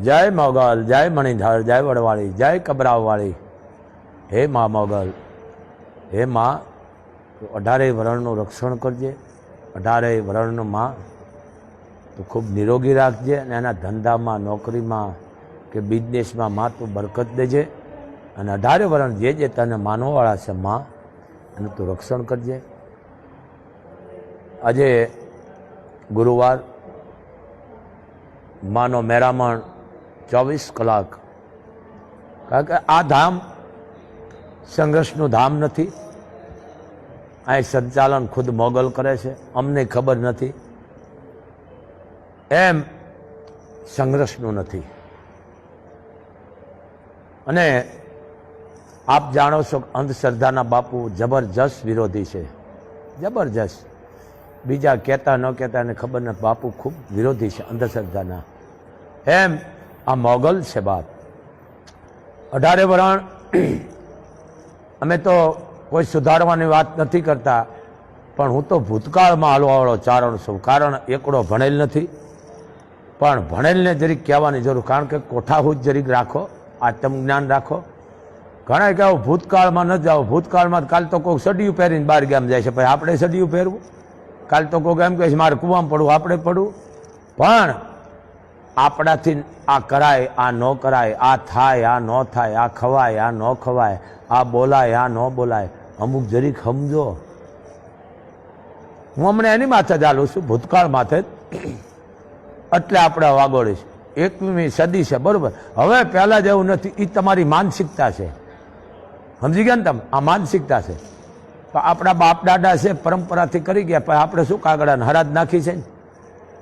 જય મોગલ, જય મણિધર, જય વડવાળી, જય કબરાવવાળી. હે મા મોગલ, હે મા 18 વર્ણનું રક્ષણ કરજે. 18 વર્ણનું માં તું ખૂબ નિરોગી રાખજે અને એના ધંધામાં, નોકરીમાં કે બિઝનેસમાં માં તું બરકત દેજે. અને 18 વર્ણ જે તને માનવાવાળા છે માં, એનું તું રક્ષણ કરજે. આજે ગુરુવાર, માનો મેરામણ 24 કલાક. કારણ કે આ ધામ સંઘર્ષનું ધામ નથી. આ સંચાલન ખુદ મોગલ કરે છે, અમને ખબર નથી. એમ સંઘર્ષનું નથી. અને આપ જાણો છો અંધશ્રદ્ધાના બાપુ જબરજસ્ત વિરોધી છે, જબરજસ્ત. બીજા કહેતા ન કહેતા એને ખબર નથી, બાપુ ખૂબ વિરોધી છે અંધશ્રદ્ધાના. એમ આ મોગલ છે બાપ. 18 વર્ણ અમે તો કોઈ સુધારવાની વાત નથી કરતા, પણ હું તો ભૂતકાળમાં હાલવાવાળો ચારણ છું. કારણ એકડો ભણેલ નથી, પણ ભણેલને જરીક કહેવાની જરૂર. કારણ કે કોઠાહૂત જરીક રાખો, આત્મજ્ઞાન રાખો. ઘણા કહેવું ભૂતકાળમાં ન જાઓ, ભૂતકાળમાં કાલ તો કોઈ સડિયું પહેરીને બહાર ગામ જાય છે, પછી આપણે સડિયું પહેરવું. કાલ તો કોઈ એમ કહે છે મારે કૂવામાં પડવું, આપણે પડવું. પણ આપણાથી આ કરાય, આ ન કરાય, આ થાય, આ ન થાય, આ ખવાય, આ ન ખવાય, આ બોલાય, આ ન બોલાય. અમુક જરીક સમજો. હું હમણાં એની માથે જ હાલું છું, ભૂતકાળ માથે જ. એટલે આપણે વાગોળીશ. 21મી સદી છે, બરોબર. હવે પહેલા જેવું નથી. એ તમારી માનસિકતા છે, સમજી ગયા ને તમે? આ માનસિકતા છે. તો આપણા બાપ દાદા છે, પરંપરાથી કરી ગયા. પણ આપણે શું કાગડાને હરાજ નાખી છે ને,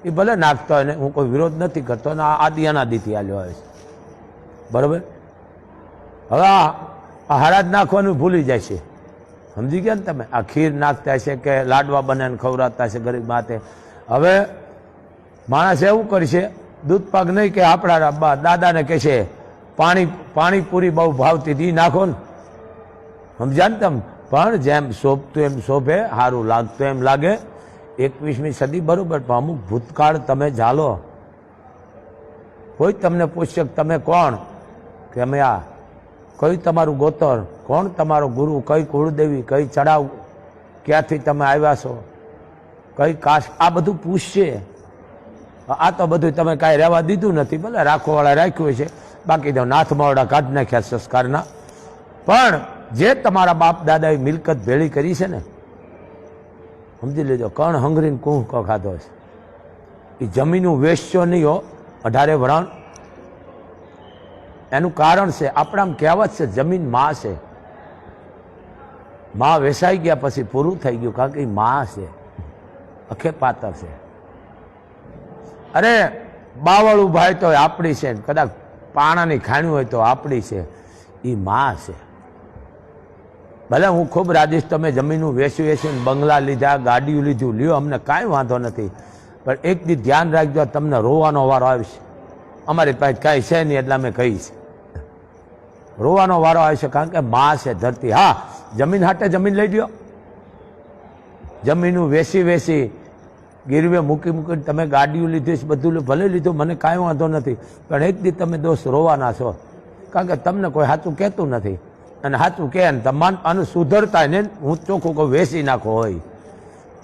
એ ભલે નાખતો હોય ને, હું કોઈ વિરોધ નથી કરતો. અને આ આદિ અનાદિથી હાલ્યો આવે છે, બરોબર. હવે આ હરાજ નાખવાનું ભૂલી જાય છે, સમજી ગયા ને તમે? આ ખીર નાખતા છે કે લાડવા બનાવીને ખવડાવતા છે ગરીબ માથે. હવે માણસ એવું કરશે, દૂધ પાક નહીં કે આપણા દાદાને કહે છે પાણીપુરી બહુ ભાવતી હતી, નાખો ને, સમજ્યા ને તમે? પણ જેમ શોભતું એમ શોભે, સારું લાગતું એમ લાગે. 21મી સદી, બરોબર. પણ અમુક ભૂતકાળ તમે ઝાલો. કોઈ તમને પૂછશે તમે કોણ, કે અમે આ. કઈ તમારું ગોતર, કોણ તમારો ગુરુ, કઈ કુળદેવી, કઈ ચડાવ, ક્યાંથી તમે આવ્યા છો, કઈ કાસ્ટ, આ બધું પૂછશે. આ તો બધું તમે કાંઈ રહેવા દીધું નથી. ભલે રાખવાવાળા રાખ્યું છે, બાકી તો નાથમાવડા કાઢી નાખ્યા સંસ્કારના. પણ જે તમારા બાપ દાદાએ મિલકત ભેળી કરી છે ને, સમજી લેજો, કણ હંગરીને કૂંકો ખાધો છે. એ જમીનું વેચશો નહીં હો. 18 વર્ણ એનું કારણ છે, આપણામાં કહેવત છે જમીન માં છે. માં વેસાઈ ગયા પછી પૂરું થઈ ગયું. કારણ કે એ માં છે, અખે પાતર છે. અરે બાવળું ભાઈ તો આપણી છે, કદાચ પાણાની ખાણ્યું હોય તો આપણી છે. એ માં છે. ભલે હું ખૂબ રાજીશ, તમે જમીનું વેચીને બંગલા લીધા, ગાડીઓ લીધું, લ્યો, અમને કાંઈ વાંધો નથી. પણ એક દી ધ્યાન રાખજો, તમને રોવાનો વારો આવશે. અમારી પાસે કાંઈ છે નહીં એટલે અમે કહીશ, રોવાનો વારો આવશે. કારણ કે માં છે ધરતી. હા, જમીન હાટે જમીન લઈ લ્યો. જમીનું વેચી ગીરવે મૂકીને તમે ગાડીઓ લીધી છે, બધું ભલે લીધું, મને કાંઈ વાંધો નથી. પણ એક દી તમે દોસ્ત રોવાના છો. કારણ કે તમને કોઈ સાચું કહેતું નથી. અને સાચું કહે ને તમાન અને સુધરતા ને, હું ચોખ્ખું કોઈ વેચી નાખો હોય.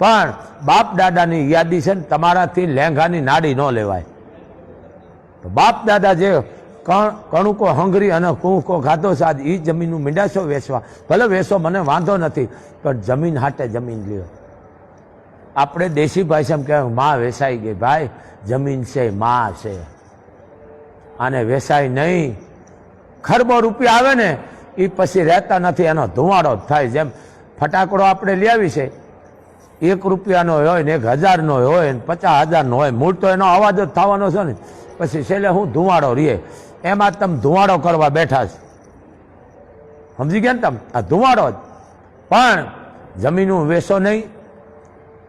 પણ બાપ દાદાની યાદી છે ને, તમારાથી લેંઘાની નાડી ન લેવાય. તો બાપ દાદા જે કણુકો હંગરી અને કૂંકો ખાધો છે, આજ એ જમીનનું મીંડાશો વેચવા. ભલે વેચો, મને વાંધો નથી, પણ જમીન હાટે જમીન લ્યો. આપણે દેશી ભાષામાં કહેવાય માં વેચાઈ ગઈ. ભાઈ જમીન છે, માં છે, આને વેચાય નહીં. ખરબો રૂપિયા આવે ને, એ પછી રહેતા નથી, એનો ધુવાડો થાય. જેમ ફટાકડો આપણે લઈ આવી છે, 1 રૂપિયાનો હોય ને 1000નો હોય ને 50,000નો હોય, મૂળ તો એનો અવાજ જ થવાનો છે ને. પછી છેલ્લે હું ધુવાડો રહીએ. એમાં તમે ધુવાડો કરવા બેઠા છે, સમજી ગયા ને તમે? આ ધુવાડો જ. પણ જમીનું વેચો નહીં.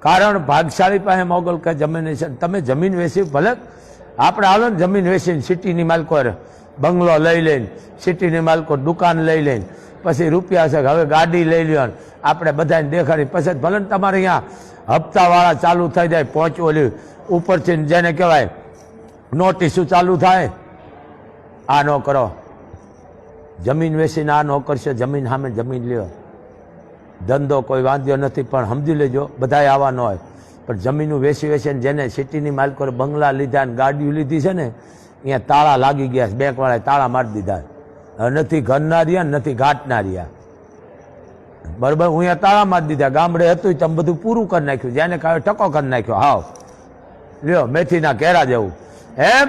કારણ ભાગશાળી પાસે મોગલ કે જમીન છે. તમે જમીન વેચી, ભલે આપણે હાલો ને જમીન વેચીને સિટીની માલકો બંગલો લઈ લઈને, સિટીની માલકો દુકાન લઈ લઈને, પછી રૂપિયા છે હવે ગાડી લઈ લ્યો, આપણે બધાને દેખાડી. પછી ભલે ને તમારે અહીંયા હપ્તાવાળા ચાલુ થઈ જાય, પહોંચવું ઓલી ઉપરથી જેને કહેવાય નોટિસો ચાલુ થાય, આ ન કરો, જમીન વેચીને આ ન કરશો, જમીન સામે જમીન લ્યો. ધંધો કોઈ વાંધ્યો નથી, પણ સમજી લેજો બધાય આવા ન હોય. પણ જમીનું વેચી વેચીને જેને સિટીની માલિકોએ બંગલા લીધા ને ગાડીઓ લીધી છે ને, અહીંયા તાળા લાગી ગયા છે, બેંકવાળાએ તાળા મારી દીધા. હવે નથી ઘરના રહ્યા નથી ઘાટના રહ્યા. બરાબર, હું અહીંયા તાળા મારી દીધા. ગામડે હતું તમે બધું પૂરું કરી નાખ્યું, જેને કાંઈ ટકો કરી નાખ્યો. હાવ લ્યો મેથીના કેરા જેવું. એમ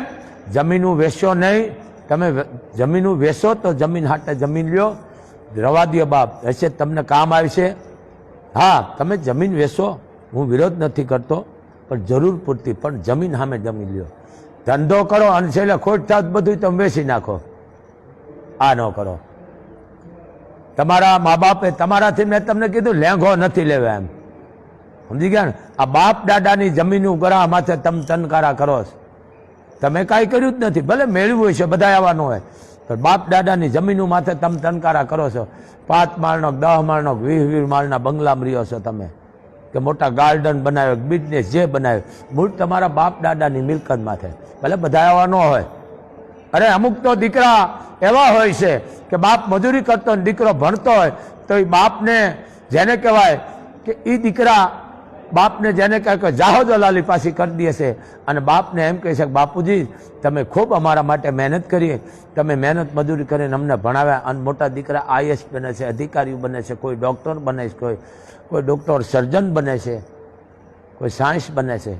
જમીનું વેચશો નહીં. તમે જમીનું વેચો તો જમીન હાટે જમીન લ્યો. રવા દો બાપ, હશે તમને કામ આવશે. હા તમે જમીન વેચો, હું વિરોધ નથી કરતો, પણ જરૂર પૂરતી, પણ જમીન સામે જમીન લ્યો. ધંધો કરો અને છેલ્લે ખોટ થાત બધું તમે વેચી નાખો. આ ન કરો. તમારા મા બાપે તમારાથી મેં તમને કીધું લેંઘો નથી લેવા, એમ સમજી ગયા ને. આ બાપ દાદાની જમીનનું ગળા માથે તમે તનકારા કરો છો. તમે કાંઈ કર્યું જ નથી, ભલે મેળવ્યું હોય છે, બધા આવવાનું હોય, પણ બાપ દાદાની જમીનું માથે તમે તનકારા કરો છો. 5 માળનો 10 માળનો 20 માળના બંગલામાં રહ્યો છો તમે, કે મોટા ગાર્ડન બનાવ્યો, બિઝનેસ જે બનાવ્યો, મૂળ તમારા બાપ દાદાની મિલકત માથે. ભલે બધા આવા ન હોય. અરે અમુક તો દીકરા એવા હોય છે કે બાપ મજૂરી કરતો ને દીકરો ભણતો હોય, તો એ બાપને જેને કહેવાય કે એ દીકરા બાપને જેને કહે કે જાહો દલાલી પાછી કરી દે છે, અને બાપને એમ કહે છે કે બાપુજી તમે ખૂબ અમારા માટે મહેનત કરી, તમે મહેનત મજૂરી કરીને અમને ભણાવ્યા, અને મોટા દીકરા આઈએસ બને છે, અધિકારીઓ બને છે, કોઈ ડૉક્ટર બને છે, કોઈ ડૉક્ટર સર્જન બને છે, કોઈ સાયન્સ બને છે.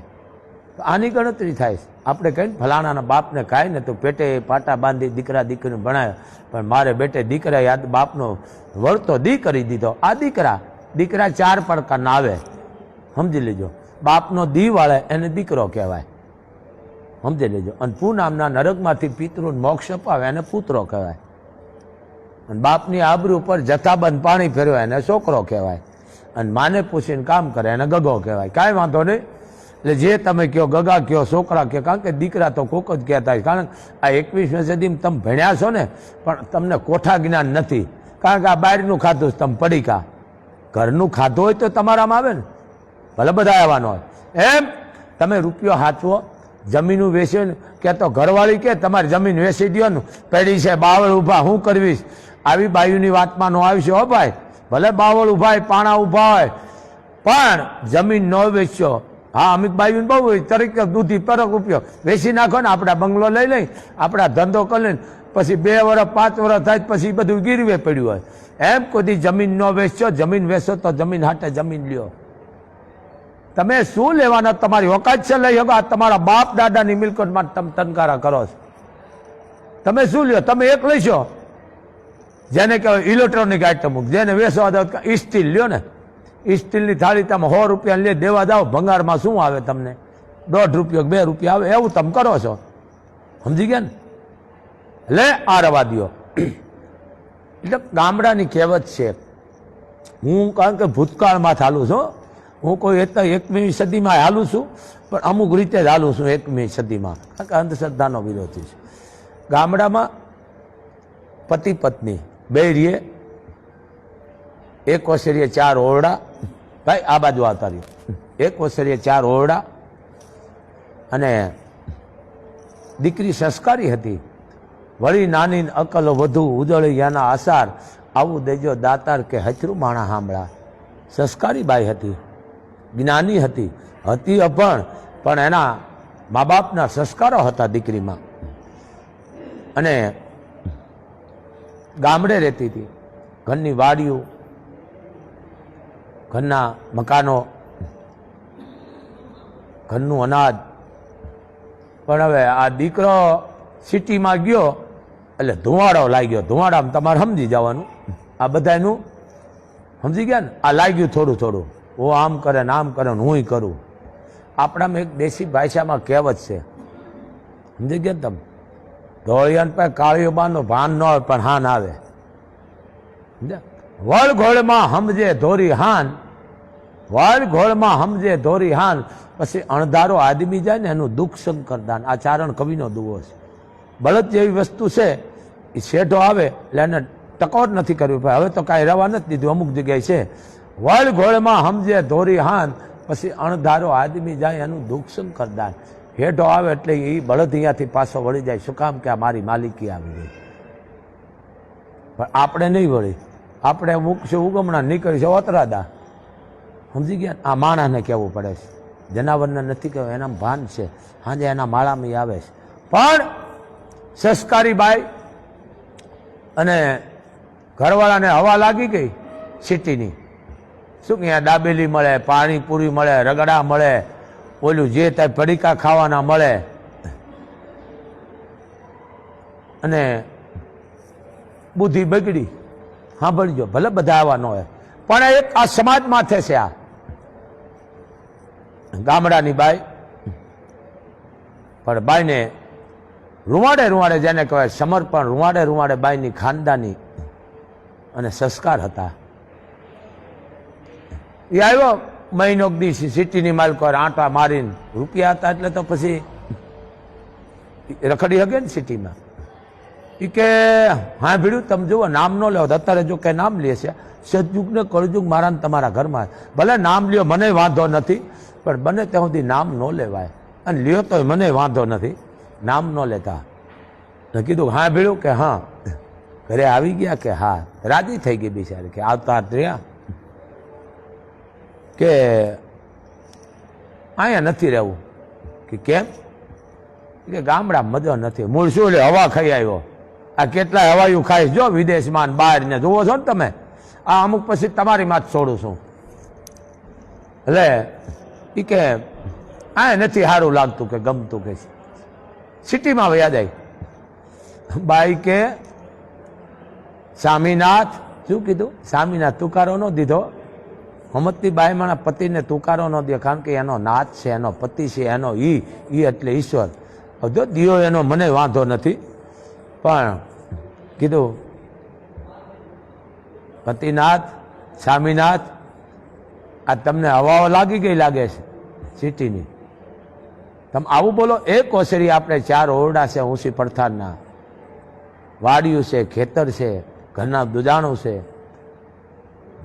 તો આની ગણતરી થાય છે. આપણે કહીને ફલાણાના બાપને ખાય ને તો પેટે પાટા બાંધી દીકરા દીકરીને ભણાવ્યા, પણ મારે બેટે દીકરા યાદ બાપનો વળતો દી કરી દીધો. આ દીકરા 4 પડકારના આવે, સમજી લેજો. બાપનો દી વાળે એને દીકરો કહેવાય, સમજી લેજો. અને પૂનામના નરકમાંથી પિતૃને મોક્ષ અપાવે એને પુત્રો કહેવાય. અને બાપની આબરૂ ઉપર જથ્થાબંધ પાણી ફેરવાય એને છોકરો કહેવાય. અને માને પૂછીને કામ કરે એને ગગો કહેવાય. કાંઈ વાંધો નહીં. એટલે જે તમે કહો ગગા કહો છોકરા કહો, કારણ કે દીકરા તો કોક જ કહેતા હોય. કારણ આ 21મી સદીમાં તમે ભણ્યા છો ને, પણ તમને કોઠા જ્ઞાન નથી. કારણ કે આ બહારનું ખાધું તમે પડીકા, ઘરનું ખાધું હોય તો તમારામાં આવે ને, ભલે બધા આવવાનો હોય. એમ તમે રૂપિયો હાચવો, જમીનું વેચ્યો ને, કે તો ઘરવાળી કે તમારી જમીન વેચી દો ને, પેઢી છે બાવળ ઊભા હું કરવીશ, આવી બાયુની વાતમાં નો આવીશું. હો ભાઈ, ભલે બાવળ ઊભા હોય, પાણા ઊભા હોય, પણ જમીન ન વેચ્યો. હા અમિત બાયું બહુ હોય, તરીકે દૂધી પરક રૂપિયો વેચી નાખો ને, આપણા બંગલો લઈ લઈ, આપણા ધંધો કરી લઈને પછી 2 વર્ષ 5 વર્ષ થાય પછી બધું ગીરવે પડ્યું હોય. એમ કોઈ જમીન ન વેચો, જમીન વેચો તો જમીન હાટે જમીન લ્યો. તમે શું લેવાના, તમારી ઓકાત છે લઈ શકો? તમારા બાપ દાદાની મિલકતમાં તમે તનકારા કરો છો. તમે શું લ્યો? તમે એક લઈશો, જેને કહેવાય ઇલેક્ટ્રોનિક આઈટમ, જેને વેચવા દો સ્ટીલ લ્યો ને, સ્ટીલની થાળી તમે 100 રૂપિયા લે દેવા જાઓ, ભંગારમાં શું આવે તમને? 1.5 રૂપિયા 2 રૂપિયા આવે, એવું તમે કરો છો. સમજી ગયા ને? એટલે આ રવા દો. એટલે ગામડાની કહેવત છે. હું કારણ કે ભૂતકાળમાં ચાલું છું, હું કોઈ 21મી સદીમાં હાલું છું, પણ અમુક રીતે જ હાલું છું 21મી સદીમાં, કારણ કે અંધશ્રદ્ધાનો વિરોધી છે. ગામડામાં પતિ પત્ની બે રીએ, એક ઓસરીએ 4 ઓરડા. ભાઈ આ બાજુ આવતા રહ્યો. એક ઓસરીએ 4 ઓરડા, અને દીકરી સંસ્કારી હતી, વળી નાની અકલો વધુ ઉજળી યાના આસાર, આવું દેજો દાતાર કે હચરું માણા સાંભળા. સંસ્કારી બાઈ હતી, જ્ઞાની હતી, અભણ, પણ એના મા બાપના સંસ્કારો હતા દીકરીમાં. અને ગામડે રહેતી હતી, ઘરની વાડીઓ, ઘરના મકાનો, ઘરનું અનાજ. પણ હવે આ દીકરો સિટીમાં ગયો એટલે ધુવાડો લાગ્યો. ધુવાડામાં તમારે સમજી જવાનું, આ બધાનું સમજી ગયા ને. આ લાગ્યું થોડું થોડું, ઓ આમ કરે ને આમ કરે ને હું કરું. આપણામાં એક દેશી ભાષામાં કહેવત છે, સમજી ગયા ને તમે? ધોળિયાન પર કાળીઓ બાનો ભાન ન હોય પણ હાન આવે. વળ ઘોળમાં સમજે ધોરી હાન, વળ ઘોળમાં સમજે ધોરી હાન, પછી અણધારો આદમી જાય ને એનું દુઃખ શંકર દાન. આ ચારણ કવિનો દુવો છે. બળદ જેવી વસ્તુ છે, એ શેઢો આવે એટલે એને ટકોર નથી કરવી. હવે તો કાંઈ રવા નથી દીધું, અમુક જગ્યાએ છે. વળ ઘોળમાં સમજે ધોરી હાન, પછી અણધારો આદમી જાય એનું દુઃખ શંકર દાન. હેઠો આવે એટલે એ બળદ અહીંયાથી પાછો વળી જાય. શું કામ? કે આ મારી માલિકી આવી ગઈ. પણ આપણે નહીં વળી, આપણે મૂકશું ઉગમણા, નીકળીશું ઓતરાદા. સમજી ગયા? આ માણસને કહેવું પડે છે, જનાવરને નથી કહેવું. એના ભાન છે, સાંજે એના માળામાં આવે છે. પણ સંસ્કારી બાઈ અને ઘરવાળાને હવા લાગી ગઈ સિટીની. શું કે અહીંયા દાબેલી મળે, પાણીપુરી મળે, રગડા મળે, ઓલું જે ત્યાં પડીકા ખાવાના મળે, અને બુદ્ધિ બગડી. સાંભળજો, ભલે બધા આવા ન હોય, પણ એક આ સમાજ માથે છે. આ ગામડાની બાઈ, પણ બાઈને રૂવાડે રૂવાડે જેને કહેવાય સમર્પણ, રૂવાડે રૂવાડે બાઈની ખાનદાની અને સંસ્કાર હતા. એ આવ્યો મહિનો દિવસ સિટીની માલકો આંટા મારીને રૂપિયા હતા એટલે તો પછી રખડી શકે ને સિટીમાં. એ કે હા ભીડું તમે જુઓ, નામ ન લેવો. અત્યારે જો કે નામ લે છે, સતયુગ ને કળયુગ મારા ને તમારા ઘરમાં. ભલે નામ લ્યો, મને વાંધો નથી, પણ બને ત્યાં સુધી નામ ન લેવાય. અને લ્યો તો મને વાંધો નથી, નામ ન લેતા. કીધું હા ભીડું? કે હા. ઘરે આવી ગયા? કે હા. રાજી થઈ ગઈ બિચારી, કે આવતા રહ્યા, કે અહીંયા નથી રહેવું. કે કેમ? કે ગામડા મજો નથી. મૂળ શું લે, હવા ખાઈ આવ્યો. આ કેટલાય હવાયું ખાઈશ જો વિદેશમાં બહાર ને જોવો છો ને તમે. આ અમુક પછી તમારી માં જ છોડું છું. એટલે એ કે આ નથી સારું લાગતું, કે ગમતું, કે સિટીમાં વયા જાય. બાઈ કે સ્વામીનાથ. શું કીધું? સ્વામીનાથ તુકારો ન દીધો. હમતની બાઈ મારા પતિને તુકારો ન દે, કારણ કે એનો નાથ છે, એનો પતિ છે, એનો ઈ એટલે ઈશ્વર. જો દિયો એનો મને વાંધો નથી, પણ કીધું પતિનાથ, સ્વામીનાથ, આ તમને હવાઓ લાગી ગઈ લાગે છે સિટીની. તમે આવું બોલો. એક ઓસરી આપણે 4 ઓરડા છે ઊંચી પડથારના, વાડિયું છે, ખેતર છે, ઘરના દુજાણું છે,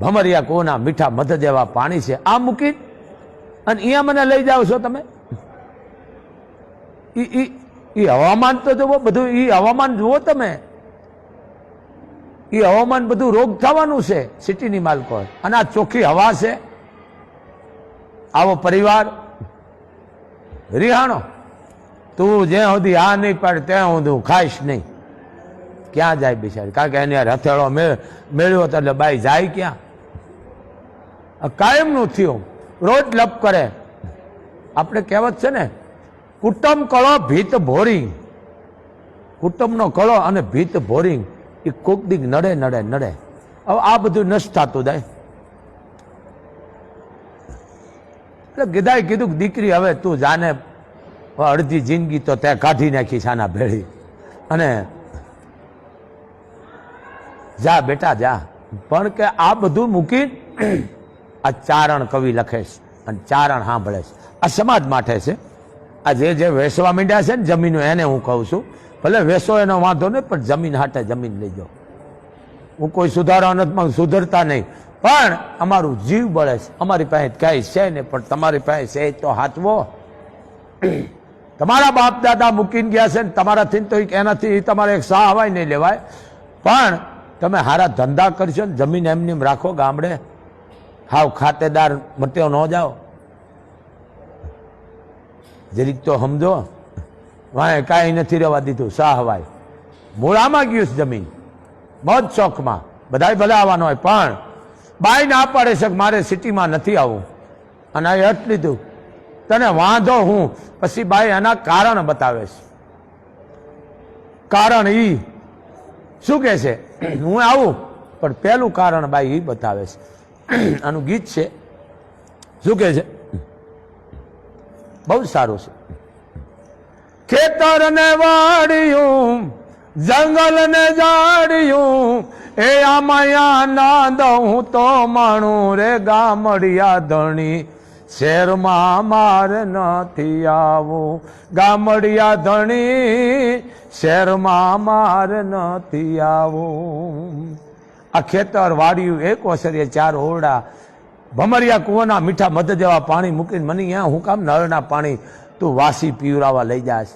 ભમરિયા કોના મીઠા મધ જેવા પાણી છે. આ મૂકી અને અહીંયા મને લઈ જાઓ છો તમે? ઈ હવામાન તો જુઓ, બધું ઈ હવામાન જુઓ તમે. ઈ હવામાન બધું રોગ થવાનું છે સિટીની માલકો. અને આ ચોખ્ખી હવા છે. આવો પરિવાર રિહાણો. તું જ્યાં સુધી આ નહીં પાડે ત્યાં સુધી ખાઈશ નહીં. ક્યાં જાય બિચારી? કારણ કે એને હથેળો મેળવ્યો તો એટલે બાઈ જાય ક્યાં? કાયમનું થયું, રોજ લપ કરે. આપણે કહેવત છે ને, કુટુંબ કળો ભીત ભોરી. કુટુંબનો કળો અને ભીત ભોરી એ કોક દીક નડે નડે નડે. હવે આ બધું નષ્ટ થતું જાય. એટલે ગીધાએ કીધું કે દીકરી હવે તું જાને, અડધી જિંદગી તો તે કાઢી નાખી સાના ભેળી, અને જા બેટા જા. પણ કે આ બધું મૂકી આ ચારણ કવિ લખે છે અને ચારણ સાંભળે છે. આ સમાજ માટે છે. આ જે વેસવા માંડ્યા છે ને જમીનો, એને હું કહું છું, ભલે વેસો એનો વાંધો નહીં, પણ જમીન હાટે જમીન લઈ જાઓ. હું કોઈ સુધારવા નથી, સુધરતા નહીં, પણ અમારું જીવ બળે છે. અમારી પાસે કઈ છે ને, પણ તમારી પાસે છે તો હાચવો. તમારા બાપ દાદા મૂકીને ગયા છે ને તમારાથી તો એનાથી તમારે એક સાહ હવાય નહીં લેવાય. પણ તમે હારા ધંધા કરશો ને, જમીન એમની રાખો ગામડે, હાવ ખાતેદાર મટ્યો ન જાઓ. જરીક તો સમજો. વાય કાંઈ નથી રહેવા દીધું, સાહ હવાય. મૂળામાં ગયું છે જમીન, મોજ શોખમાં. બધાય ભલે આવવાનો હોય, પણ બાઈ ના પાડે છે કે મારે સિટીમાં નથી આવવું, અને આ હટ લીધું. તને વાંધો હું? પછી બાઈ એના કારણ બતાવે છે. કારણ ઈ શું કે છે? હું આવું, પણ પેલું કારણ બાઈ ઈ બતાવે છે. આનું ગીત છે, શું કે છે? બહુ સારું છે. ખેતર ને વાડિયું, જંગલ ને જાડિયું, એ આમાયા ના દઉં તો માણું રે ગામડિયા ધણી, શહેરમાં માર નથી આવું. ગામડિયા ધણી, શહેરમાં માર નથી આવું. આ ખેતર વાડિયું, એક ઓસરીએ 4 ઓરડા, ભમરિયા કુવાના મીઠા મધ જેવા પાણી મૂકીને મને અહીંયા હું કામ નળના પાણી તું વાસી પીવરાવા લઈ જાશ.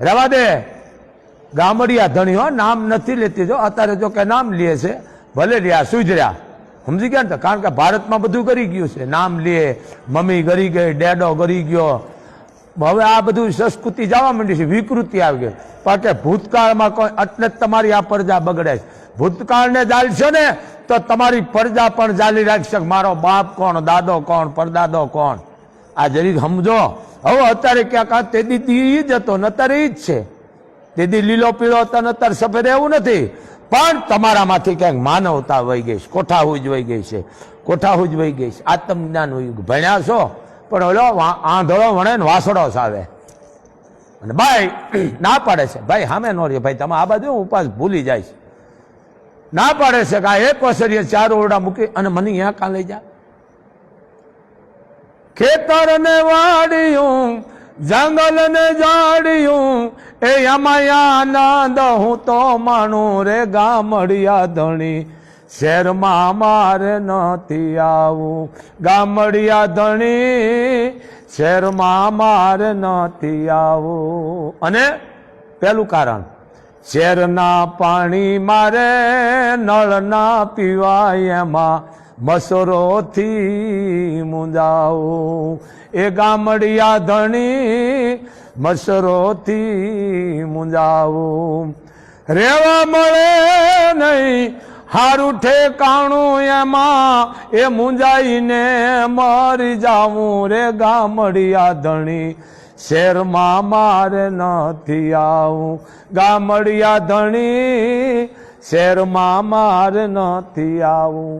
રહેવા દે ગામડિયા ધણી હો, નામ નથી લેતી. જો અત્યારે જો કે નામ લે છે, ભલે લ્યા સુધર્યા, સમજી ગયા ને. કારણ કે ભારતમાં બધું કરી ગયું છે, નામ લે, મમ્મી ગરી ગઈ, ડેડો ગરી ગયો. હવે આ બધું સંસ્કૃતિ જવા માંડી છે, વિકૃતિ આવી ગઈ. પણ કે ભૂતકાળમાં કોઈ એટલે જ તમારી આ પ્રજા બગડે છે. ભૂતકાળને ચાલશો ને તો તમારી પ્રજા પણ ચાલી રાખશે. મારો બાપ કોણ, દાદો કોણ, પરદાદો કોણ, આ જરી સમજો. હવે અત્યારે ક્યાંક તે દીદી જ હતો ને અત્યારે ઈ જ છે. દીદી લીલો પીળો હતો ને અત્યારે સફેદ, એવું નથી. પણ તમારામાંથી ક્યાંક માનવતા વહી ગઈ છે, કોઠાહૂજ વહી ગઈ છે, કોઠાહૂજ વહી ગઈ છે, આત્મજ્ઞાન વહી ગયું. ભણ્યા છો પણ ઓલો આંધળો વણે ને વાસડો સાવે. અને ભાઈ ના પાડે છે, ભાઈ સામે નો રે ભાઈ, તમે આ બાજુ ઉપાસ ભૂલી જાય છે. ના પાડે છે કે આ એક વસરીએ 4 ઓરડા મૂકી અને મને અહીંયા કાં લઈ જા. ખેતર ને વાડિયું, જંગલ ને જાડિયું, એ એમાં આનંદ હું તો માણું રે ગામડિયા ધણી. શહેરમાં મારે નથી આવું ગામડિયા ધણી, શહેરમાં મારે નથી આવું. અને પેલું કારણ, શહેરના પાણી મારે નળ ના પીવાય, એમાં મસરોથી મુંજાવું. એ ગામડિયા ધણી મસરોથી મુંજાવું. રેવા મળે નહીં હારું ઠેકાણું, એમાં એ મુંજાઈને મરી જાવું રે ગામડિયા ધણી. શહેરમાં મારે નથી આવું ગામડિયા ધણી, શહેરમાં મારે નથી આવું.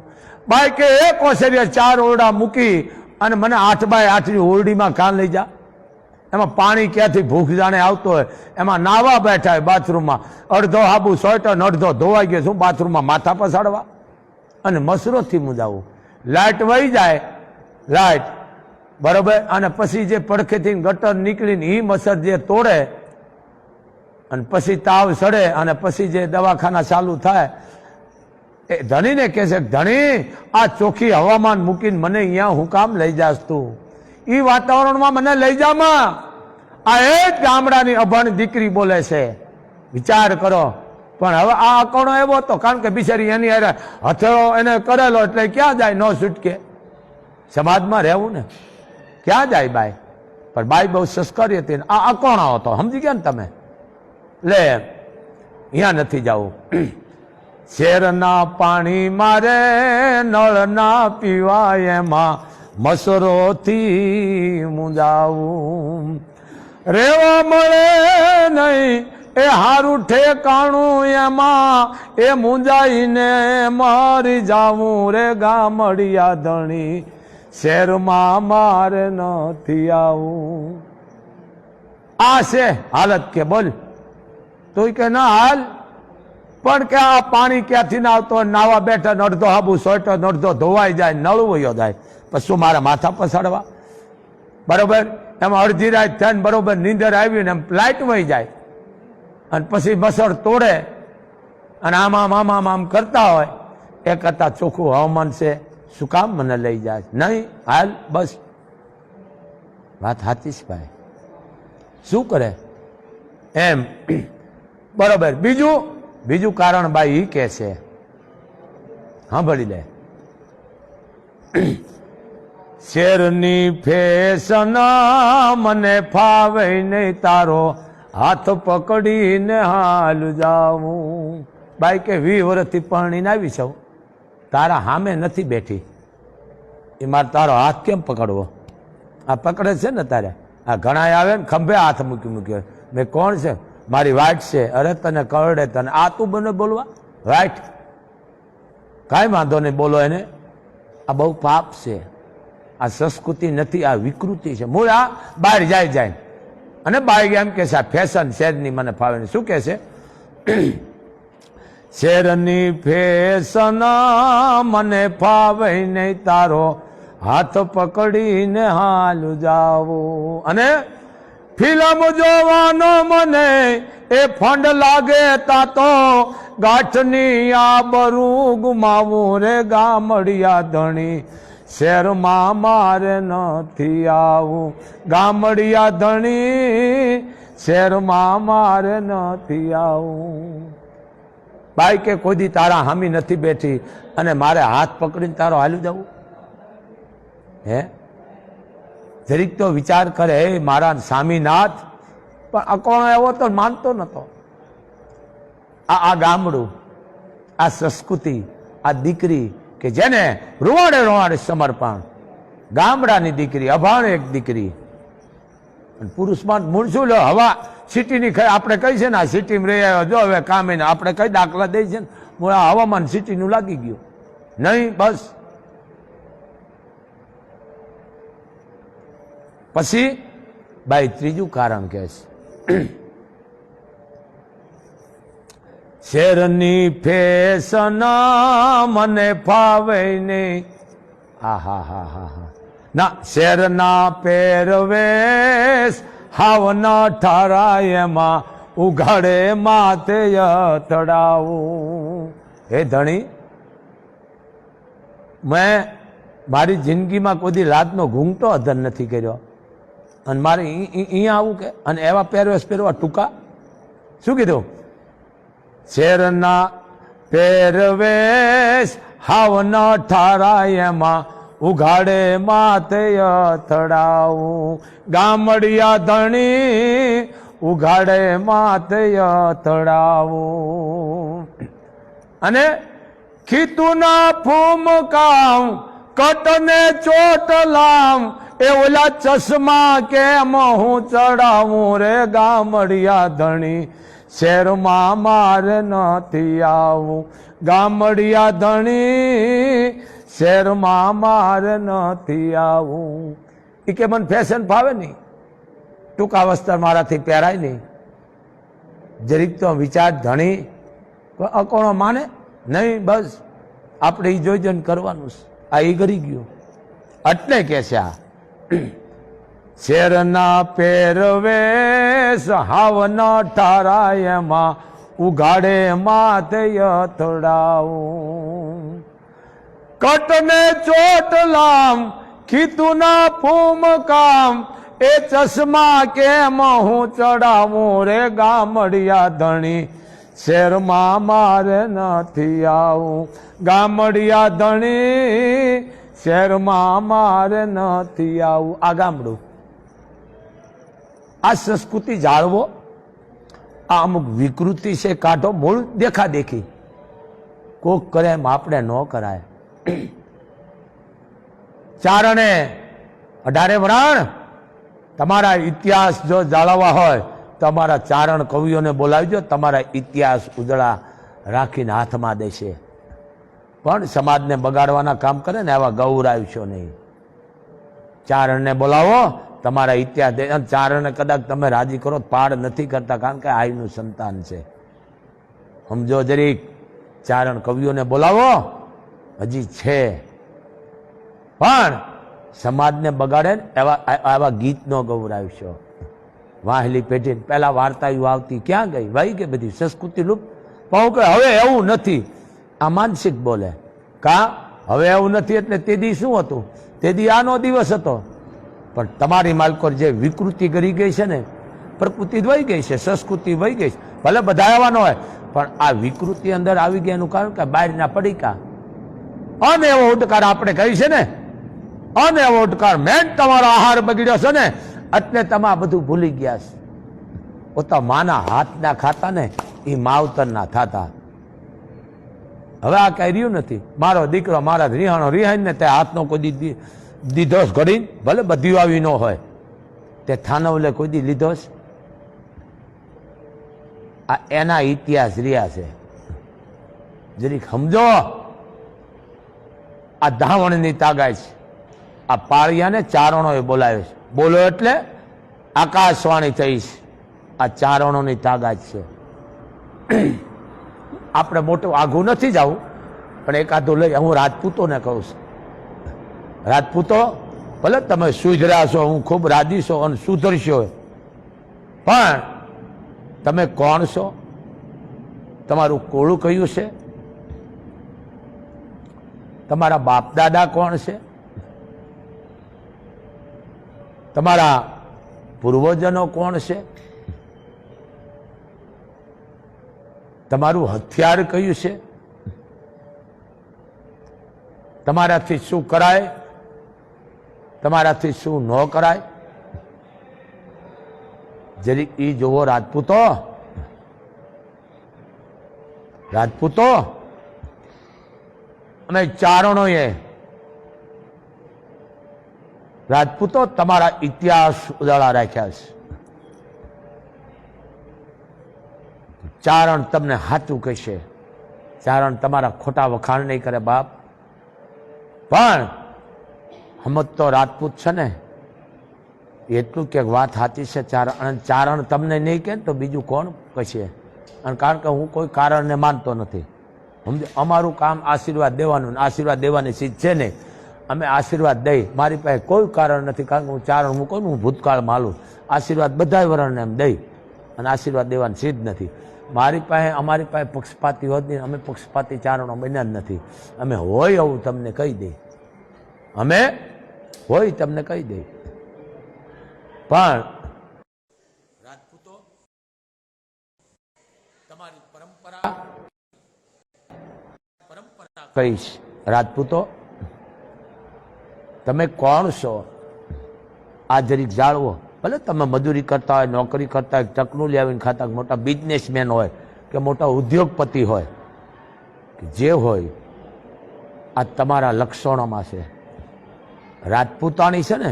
ભાઈ કે એક ઓસરીએ 4 ઓરડા મૂકી અને મને 8 બાય 8 ઓરડીમાં કાન લઈ જા. એમાં પાણી ક્યાંથી ભૂખ જાણે આવતો હોય, એમાં નાવા બેઠા હોય બાથરૂમમાં, અડધો હાબુ સ્વેટર અડધો ધોવાઈ ગયો, શું બાથરૂમમાં માથા પસાડવા અને મસરોથી મુંજાવું. લાઇટ વહી જાય, લાઇટ બરોબર, અને પછી જે પડખેથી ગટર નીકળીને એ મસર જે તોડે અને પછી તાવ સડે અને પછી જે દવાખાના ચાલુ થાય, એ ધણીને કહે છે, ધણી આ ચોખ્ખી હવામાન મૂકીને મને અહીંયા હું કામ લઈ જાસ તું? એ વાતાવરણમાં મને લઈ જામાં. આ એ જ ગામડાની અભણ દીકરી બોલે છે, વિચાર કરો. પણ હવે આ અકોણો એવો હતો, કારણ કે બિચારી એની હથેળો એને કરેલો એટલે ક્યાં જાય, નો છૂટકે. સમાજમાં રહેવું ને, ક્યાં જાય બાઈ? પણ બાઈ બહુ સંસ્કારી હતી ને આ અકોણો હતો, સમજી ગયા ને તમે. લે અહીંયા નથી જવું. શેરના પાણી મારે નળ ના પીવાય, એમાં મસરોથી મુંજાવું. રેવા મળે નહીં એ હારું ઠેકાણું, એમાં એ મુંજાઈને મરી જાવું રે ગામડિયા ધણી. શહેરમાં મારે નથી આવું. આ છે હાલત કે બોલ તોય કે ના હાલ. પણ કે આ પાણી ક્યાંથી ના આવતો, નાવા બેઠા અડધો હાબુ સ્વેટર અડધો ધોવાઈ જાય, નળ વયો જાય, પછી મારા માથા પસાડવા. બરોબર, એમાં અડધી રાત થઈને બરોબર નીંદર આવી ને લાઇટ વહી જાય અને પછી મસર તોડે અને આમ કરતા હોય. એ કરતા ચોખ્ખું હવામાન છે, શું કામ મને લઈ જાય? નહીં હાલ બસ. વાત સાચી છે ભાઈ, શું કરે એમ. બરોબર, બીજું કારણ ભાઈ ઈ કે છે, સાંભળી લે. શેરની ફેશન મને ફાવે નહીં, તારો હાથ પકડીને હાલ જાવું. બાઈ કે 20 વર્ષથી પરણીને આવી છું, તારા સામે નથી બેઠી, એ મારે તારો હાથ કેમ પકડવો? આ પકડે છે ને તારે, આ ઘણા આવે ને ખંભે હાથ મૂક્યો. મેં કોણ છે? મારી વાઈટ છે. અરે તને કરડે તને, આ તું બને બોલવા વાઈટ? કાંઈ વાંધો નહીં, બોલો એને. આ બહુ પાપ છે, આ સંસ્કૃતિ નથી, આ વિકૃતિ છે. મૂળ આ બહાર જાય અને બાઈ એમ કે છે આ ફેશન શેરની મને ફાવે ને. શું કે છે? શેરની ફેશન મને ફાવે નહીં, તારો હાથ પકડીને હાલ જાવું. અને ફિલ્મ જોવાનો મને એ ફંડ લાગે, તા તો ગાંઠની આબરૂ ગુમાવું રે ગામડિયા ધણી. શહેરમાં મારે નથી આવું, ગામડિયા ધણી શહેરમાં મારે નથી આવું. બાઈ કે કોઈ દી તારા હામી નથી બેઠી અને મારે હાથ પકડીને તારો હાલી જવું? હે, જરીક તો વિચાર કરે. હે મારા સ્વામીનાથ, પણ અકોણો એવો તો માનતો નતો. આ ગામડું, આ સંસ્કૃતિ, આ દીકરી કે જેને રૂવાડે રૂવાડે સમર્પણ, ગામડાની દીકરી, અભાણ એક દીકરી. પુરુષમાં મૂળ શું લો, હવા સિટીની આપણે કઈ છે ને, આ સિટીમાં રહી આવ્યો જો હવે કામે ને આપણે કઈ દાખલા દઈ છે ને, મૂળ હવામાન સિટીનું લાગી ગયું નહીં. બસ પછી ભાઈ ત્રીજું કારણ કે છે, શેરની ફેશન મને ફાવે નહીં. હા હા હા હા હા ના, શેરના પહેરવેશ હાવ ન ઠરાય એમાં ઉઘાડે માથે અથડાવું. હે ધણી, મેં મારી જિંદગીમાં કોઈ દી રાતનો ઘૂંઘતો અધન નથી કર્યો અને મારે અહીંયા આવું કે અને એવા પહેરવેશ પહેરવા ટૂંકા? શું કીધું? શેરના પહેરવેશ હાવ ન ઠરાય એમાં ઉઘાડે માથે અથડાવું. ગામડિયા ધણી ઉઘાડે માથે અથડાવું. અને ખીતું ના ફૂમકામ કટને ચોટલામ, એ ઓલા ચશ્મા કેમ હું ચડાવું રે ગામડિયા ધણી શહેરમાં મારે નથી આવું. ગામડિયા ધણી શહેરમાં મારે નથી આવું. એ કે મને ફેશન ફાવે નહીં, ટૂંકા વસ્ત્ર મારાથી પહેરાય નહીં. જરીક તો વિચાર ધણી અકોણો માને નહીં. બસ આપણે એ જોઈ જોઈને કરવાનું. આ એ કરી ગયું એટલે કે છે આ શેરના પહેરવેશ હાવ ન ઠરાય એમાં ઉઘાડે માથે અથડાવું. કટને ચોટલામ ખીતું ના ફૂમકામ, એ ચશ્મા કેમ હું ચડાવું રે ગામડિયા ધણી શેરમાં મારે નથી આવું. ગામડિયા ધણી શહેરમાં મારે નથી આવું. આ ગામડું, આ સંસ્કૃતિ જાળવો. આ અમુક વિકૃતિ છે કાઢો, મૂળ દેખા દેખી કોક કરે એમ આપણે ન કરાય. ચારણે 18 વરાણ તમારા ઇતિહાસ જો જાળવવા હોય તો અમારા ચારણ કવિઓને બોલાવજો, તમારા ઇતિહાસ ઉજળા રાખીને હાથમાં દેશે. પણ સમાજને બગાડવાના કામ કરે ને એવા ગૌરાવશો નહીં. ચારણને બોલાવો, તમારા ઇતિહાસ. ચારણને કદાચ તમે રાજી કરો, પાડ નથી કરતા, કારણ કે આઈનું સંતાન છે. સમજો જરીક. ચારણ કવિઓને બોલાવો, હજી છે, પણ સમાજને બગાડે ને એવા ગીત નો ગૌરાવશો. વાહલી પેઢી પેલા વાર્તાઓ આવતી ક્યાં ગઈ? વહી ગઈ બધી સંસ્કૃતિ લુપ્ત. પણ કે હવે એવું નથી, આ માનસિક બોલે. કા હવે એવું નથી એટલે તે દી શું હતું? તે દી આનો દિવસ હતો. પણ તમારી માલકો જે વિકૃતિ કરી ગઈ છે ને, પ્રકૃતિ વહી ગઈ છે, સંસ્કૃતિ વહી ગઈ છે. ભલે બધા આવવાનો હોય, પણ આ વિકૃતિ અંદર આવી ગયા એનું કારણ કે બહારના પડીકા અને એવો ઉડકાર આપણે કહી છે ને, અને એવો ઉડકાર મેન તમારો આહાર બગડ્યો છે ને, એટલે તમે આ બધું ભૂલી ગયા છે. પોતા માના હાથના ખાતા ને એ માવતરના થતા. હવે આ કઈ રહ્યું નથી. મારો દીકરો મારા રિહાણો રિહાઈને તે હાથનો કોઈ દીધોસ ઘડીને, ભલે બધી આવી ન હોય, તે થાનવલે કોઈ દી લીધોસ. આ એના ઇતિહાસ રહ્યા છે, જરીક સમજો. આ ધાવણની તાગાય છે. આ પાળિયાને ચારણોએ બોલાવે છે. બોલો એટલે આકાશવાણી થઈશ. આ ચારણોની તાગાત છે. આપણે મોટું આઘું નથી જવું, પણ એકાદું લઈ. હું રાજપૂતોને કહું છું, રાજપૂતો ભલે તમે સુધર્યા છો, હું ખૂબ રાજી છો અને સુધરશો, પણ તમે કોણ છો? તમારું કોળું કયું છે? તમારા બાપ દાદા કોણ છે? તમારા પૂર્વજનો કોણ છે? તમારું હથિયાર કયું છે? તમારાથી શું કરાય, તમારાથી શું ન કરાય, જરી ઈ જોવો રાજપૂતો. રાજપૂતો અને ચારણોએ, રાજપૂતો તમારા ઇતિહાસ ઉજાળા રાખ્યા છે. ચારણ તમને સાચું કહેશે, ચારણ તમારા ખોટા વખાણ નહીં કરે બાપ. પણ સમજતો રાજપૂત છે ને એટલું કે વાત સાચી છે. ચારણ તમને નહીં કહે તો બીજું કોણ કહેશે? અને કારણ કે હું કોઈ કારણને માનતો નથી. સમજે, અમારું કામ આશીર્વાદ દેવાનું, આશીર્વાદ દેવાની ચીજ છે નહીં. અમે આશીર્વાદ દઈ, મારી પાસે કોઈ કારણ નથી. કારણ કે હું ચારણ મૂકો ને, હું ભૂતકાળ માલું. આશીર્વાદ બધા વરણને એમ દઈ અને આશીર્વાદ દેવાની ચીજ નથી મારી પાસે. અમારી પાસે પક્ષપાતી હોત નહીં, અમે પક્ષપાતી ચારણો બન્યા જ નથી. અમે હોય એવું તમને કહી દઈ, અમે હોય તમને કહી દઈ. પણ રાજપૂતો તમારી પરંપરા કહીશ. રાજપૂતો તમે કોણ છો આ જરીક જાળવો. ભલે તમે મજૂરી કરતા હોય, નોકરી કરતા હોય, ચકનું લાવીને ખાતા, મોટા બિઝનેસમેન હોય કે મોટા ઉદ્યોગપતિ હોય કે જે હોય, આ તમારા લક્ષણોમાં છે. રાજપૂતાણી છે ને,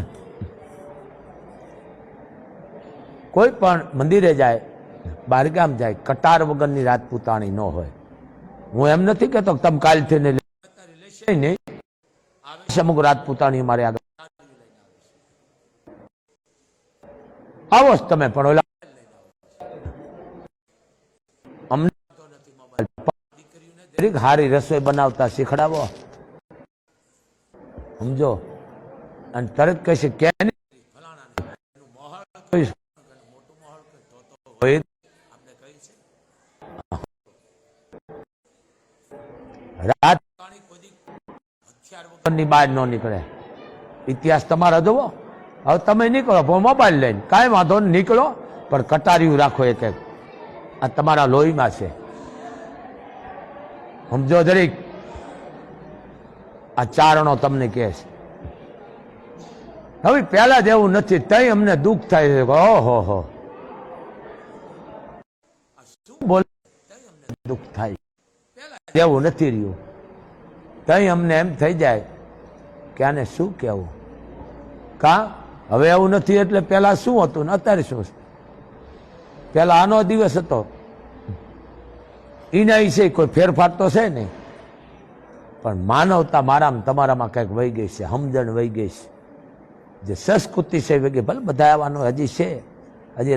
કોઈ પણ મંદિરે જાય, બહારગામ જાય, કટાર વગરની રાજપૂતાણી ન હોય. હું એમ નથી કહેતો તમે કાલથી નહીં અમુક રાજપૂતાણી મારે આગળ આવો જ તમે, પણ ઓલા અમને દીકરીઓને હારી રસોઈ બનાવતા શીખડાવો. સમજો, અને તરત કહેશે કે ની બહાર ન નીકળે. ઇતિહાસ તમારો જોવો. હવે તમે નીકળો મોબાઈલ લઈને, કાંઈ વાંધો નહીં, નીકળો, પણ કટારીયું રાખો એક એક. આ તમારા લોહીમાં છે. સમજો જરીક. આ ચારણો તમને કહે છે. હવે પહેલા જેવું નથી, તઈ અમને દુઃખ થાય છે. ઓહો હો, શું બોલે, દુઃખ થાય. પહેલા જેવું નથી રહ્યું. તઈ અમને એમ થઈ જાય કે આને શું કહેવું. કા હવે એવું નથી, એટલે પેલા શું હતું ને અત્યારે શું છે? પેલા આનો દિવસ હતો, એના વિશે કોઈ ફેરફાર તો છે નહીં. પણ માનવતા મારામાં તમારામાં કંઈક વહી ગઈ છે, સમજણ વહી ગઈ છે. જે સંસ્કૃતિ છે વહી ગઈ. ભલે બધા આવવાનો હજી છે, હજી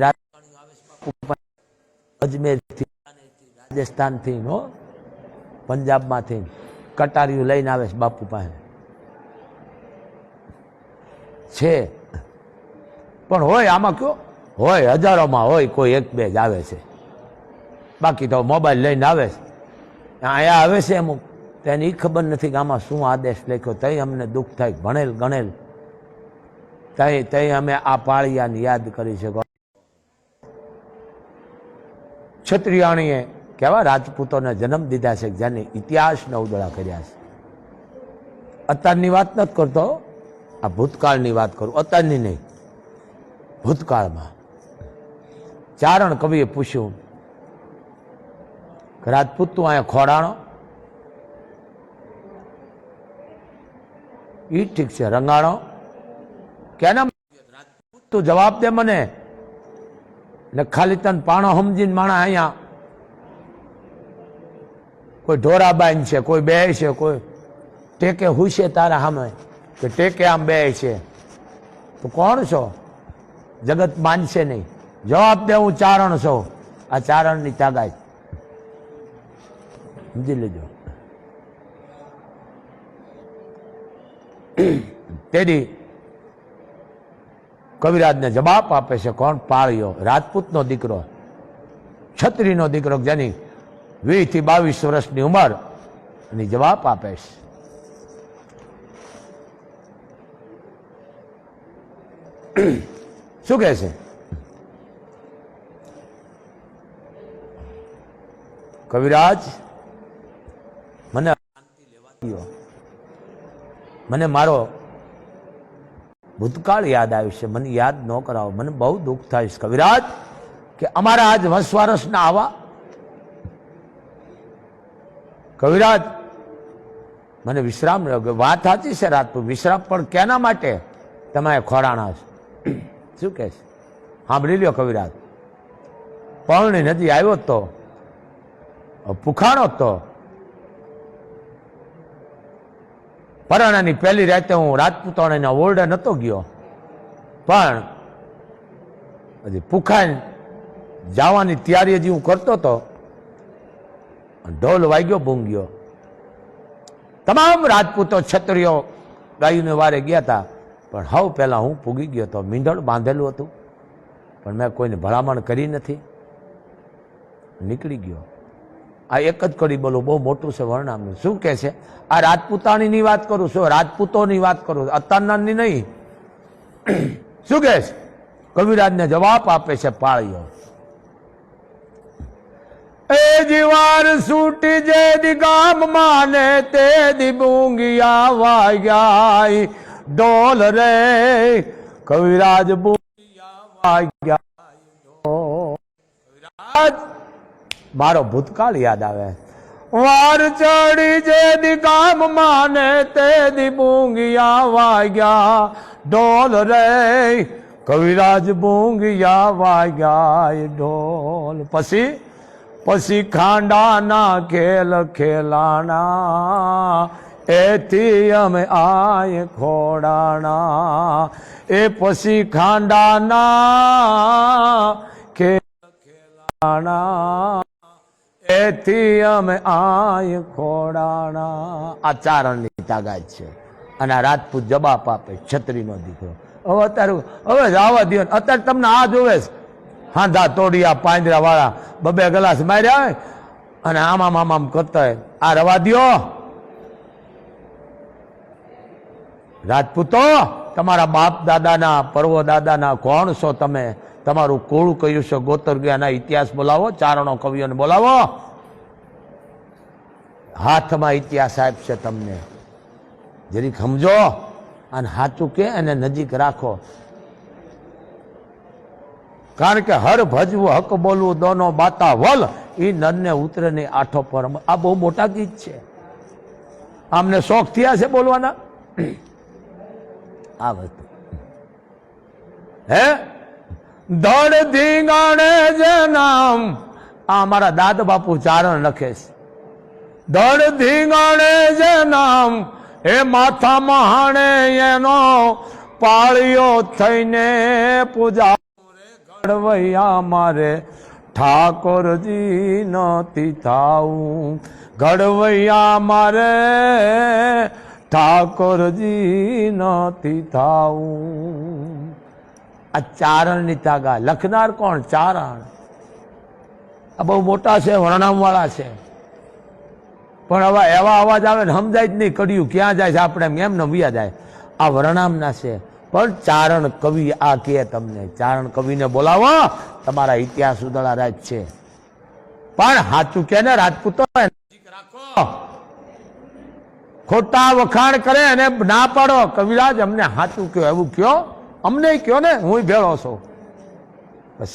અજમેરથી, રાજસ્થાનથી, પંજાબમાંથી કટારીઓ લઈને આવે છે બાપુ પાસે છે. પણ હોય આમાં કયો હોય, હજારોમાં હોય, કોઈ એક બે જ આવે છે. બાકી તો મોબાઈલ લઈને આવે છે. અહીંયા આવે છે અમુક, તેની ખબર નથી કે આમાં શું આદેશ લખ્યો. તઈ અમને દુઃખ થાય. ભણેલ ગણેલ તઈ અમે આ પાળિયાને યાદ કરી શકો. ક્ષત્રિયાણીએ કેવા રાજપૂતોને જન્મ દીધા છે, જેને ઇતિહાસના ઉદળા કર્યા છે. અત્યારની વાત નથી કરતો, આ ભૂતકાળની વાત કરું. અત્યારની નહીં, ભૂતકાળમાં. ચારણ કવિએ પૂછ્યું કે રાજપૂત તું અહીંયા ખોડાણો? ઈ ઠીક છે, રંગાણો કેના? તું જવાબ દે મને. ને ખાલી તને પાણો સમજીને માણા અહીંયા કોઈ ઢોરા બાંધ છે, કોઈ બે છે, કોઈ ટેકે હુશે તારા સામે કે ટેકે આમ બે છે, તો કોણ છો? જગત માનશે નહીં. જવાબ દે, હું ચારણ છું. આ ચારણની તાકાત સમજી લેજો. તેથી કવિરાજને જવાબ આપે છે કોણ? પાળિયો, રાજપૂતનો દીકરો, ક્ષત્રિયનો દીકરો, જેની 20 થી 22 વર્ષની ઉંમર, અને જવાબ આપે છે. શું કહે છે? કવિરાજ, મને મને મારો ભૂતકાળ યાદ આવ્યું છે, મને યાદ ન કરાવો, મને બહુ દુઃખ થાય છે કવિરાજ કે અમારા આજ વસવારસના આવા. કવિરાજ, મને વિશ્રામ રહ્યો. વાત સાચી છે રાજપૂત, વિશ્રામ પણ કેના માટે? તમે ખોરાણા છો. શું કહે છે? સાંભળી લ્યો કવિરાજ, પૌર્ણી નદી આવ્યો તો પુખાણો તો પરાણાની પહેલી રાતે હું રાજપૂતાણીના ઓરડે નતો ગયો, પણ હજી પુખાઈ જવાની તૈયારી હજી હું કરતો હતો, ઢોલ વાગ્યો, ભૂંગ્યો. તમામ રાજપૂતો ક્ષત્રિયો ગાયોને વારે ગયા હતા, પણ હવે પહેલા હું પૂગી ગયો હતો. મીંઢળ બાંધેલું હતું, પણ મેં કોઈને ભલામણ કરી નથી, નીકળી ગયો. આ એક જ કડી બોલું, બહુ મોટું છે વર્ણનામનું. શું કે છે? આ રાજપૂતાણીની વાત કરું છું, રાજપૂતોની વાત કરું, અત્યારની નહીં. શું કે છે? કવિરાજને જવાબ આપે છે પાળીઓ. એ જીવાર સૂટી જે દી ગામ માને તે દી બૂંગિયા વાગ્યા ઢોલ રે. કવિરાજ બૂંગિયા વાગ્યા ઢોલ. મારો ભૂતકાળ યાદ આવે. વાર ચડી જે દી ગામ માને તે દી બૂંગિયા વાગ્યા ઢોલ રે. કવિરાજ બૂંગિયા વાગ્યા ઢોલ. પછી ખાંડાના ખેલ ખેલાણા એથી અમે આય ખોડાણા. એ પછી ખાંડાના ખેલ ખેલાણા એથી અમે આય ખોડાણા. આ ચારણની તાકાત છે. અને આ રાજપૂત જવાબ આપે, છત્રીનો દીકરો. હવે અત્યારે હવે જવા દો. અત્યારે તમને આ જોવે છે, હાંધા તોડિયા પાંદરા વાળા બબે ગ્લાસ માર્યા હોય અને આમામ આમામ કરતા હોય. આ રવા દો. રાજપૂતો, તમારા બાપ દાદાના, પર્વો દાદાના કોણ છો તમે? તમારું કુળ કયું છે? ગોત્ર ગયાના ઇતિહાસ બોલાવો, ચારણો કવિઓને બોલાવો. હાથમાં ઇતિહાસ આપશે તમને. જરીક સમજો અને સાચું કે એને નજીક રાખો. કારણ કે હર ભજવું હક બોલવું દોનો બાતા વલ એ નરને ઉતરે ને આઠો પર. આ બહુ મોટા ગીત છે. આમને શોખ થયા છે બોલવાના. આ વસ્તુ હે ધડ ધીંગાણે જે નામ. આ મારા દાદ બાપુ ચારણ લખે છે. ધડ ધીંગાણે જે નામ એ માથા મહાણે એનો પાળીઓ થઈને પૂજા. ઘડવૈયા મારે ઠાકોરજી નથી થાવું. ઘડવૈયા મારે ઠાકોરજી નથી થાવું. આ ચારણની તાગા. લખનાર કોણ? ચારણ. આ બહુ મોટા છે, વર્ણામ વાળા છે, પણ હવે એવા અવાજ આવે ને સમજાય જ નહીં કડિયું ક્યાં જાય છે. આપણે એમ ન વિયા જાય. આ વર્ણામના છે, પણ ચારણ કવિ આ કહે તમને. ચારણ કવિને બોલાવો, તમારા ઇતિહાસ ઉદળા રાજ છે. પણ સાચું કે ને રાજપૂતો રાખો. ખોટા વખાણ કરે અને ના પાડો. કવિરાજ અમને સાચું કયો, એવું કયો, અમને કયો ને, હું ભેળો છું.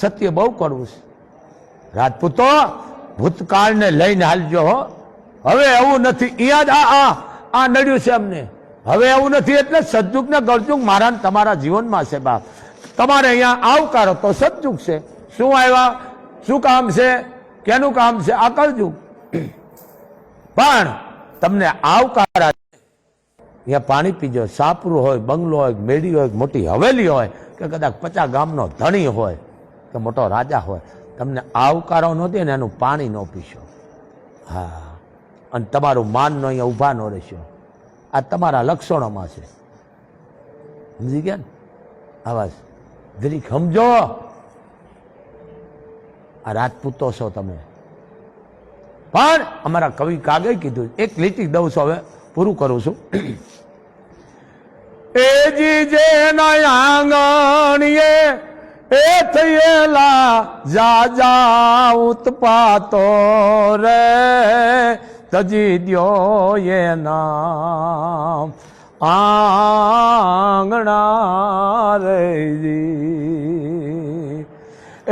સત્ય બહુ કરવું છે. રાજપૂતો, ભૂતકાળને લઈને હાલજો હો. હવે એવું નથી. અહીંયા જ આ નડ્યું છે અમને. હવે એવું નથી. એટલે સજ્જુગ ને ગળજુગ મારા તમારા જીવનમાં છે બાપ. તમારે અહીંયા આવકારો તો સજ્જુગ છે. શું આવ્યા? શું કામ છે? કેનું કામ છે? આ કળજુગ. પણ તમને આવકાર અહીંયા પાણી પીજો, સાપરું હોય, બંગલો હોય, મેડી હોય, મોટી હવેલી હોય, કે કદાચ 50 ગામનો ધણી હોય કે મોટો રાજા હોય, તમને આવકારો ન દે ને એનું પાણી ન પીશો. હા, અને તમારું માન નો અહીંયા ઊભા ન રહેશો. આ તમારા લક્ષણોમાં છે. સમજી ગયા ને? આવાજ જરીક સમજો. આ રાજપૂતો છો તમે. પણ અમારા કવિ કાગે કીધું, એક લીટી દઉં છું, હવે પૂરું કરું છું. એ જી જેના આંગણીએ એ થયેલા જાજા ઉત્પાતો રે તજી દ્યો એના આંગણા રેજી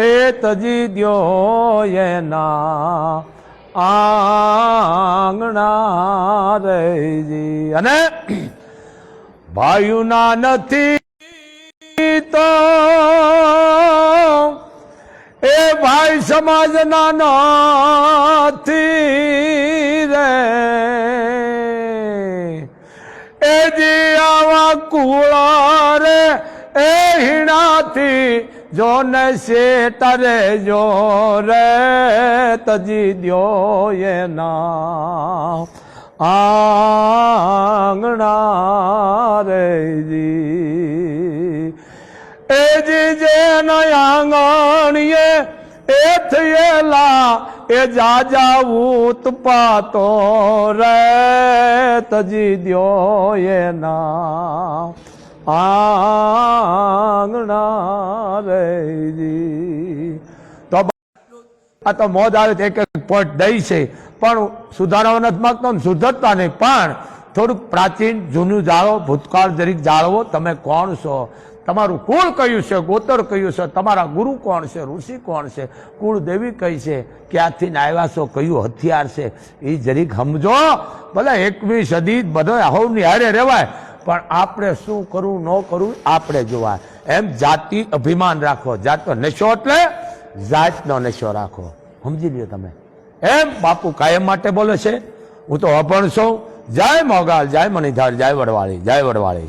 એ તજી દ્યો એના આંગણા રેજી અને ભાઈના નથી તો એ ભાઈ સમાજના નથી રે એ જી આવા કુળા રે એ હીણાથી જોને શેટરે જો રે તજી દ્યો એના આંગણા રેજી એ જી જેના આંગણીએ એ થયેલા એ જાજા ઉત્પાતો રે તજી દ્યો એના આંગણા રેજી તો આ તો મોજ આવે તો એક એક પોઈન્ટ દઈ છે પણ સુધારવા નથી માંગતો ને સુધરતા નહીં પણ થોડુંક પ્રાચીન જૂનું જાળવો ભૂતકાળ જરીક જાળવો તમે કોણ છો તમારું કુળ કયું છે ગોત્ર કયું છે તમારા ગુરુ કોણ છે ઋષિ કોણ છે કુળ દેવી કઈ છે ક્યાંથી આવ્યા છો કયું હથિયાર છે એ જરીક સમજો ભલે 21મી સદી બધો હવની હારે રહેવાય પણ આપણે શું કરવું ન કરવું આપણે જોવાય એમ જાતિ અભિમાન રાખો જાતનો નશો એટલે જાતનો નશો રાખો સમજી લ્યો તમે એમ બાપુ કાયમ માટે બોલે છે હું તો અભણ છું જય મોગાલ જય મણિધાર જય વડવાળી જય વડવાળી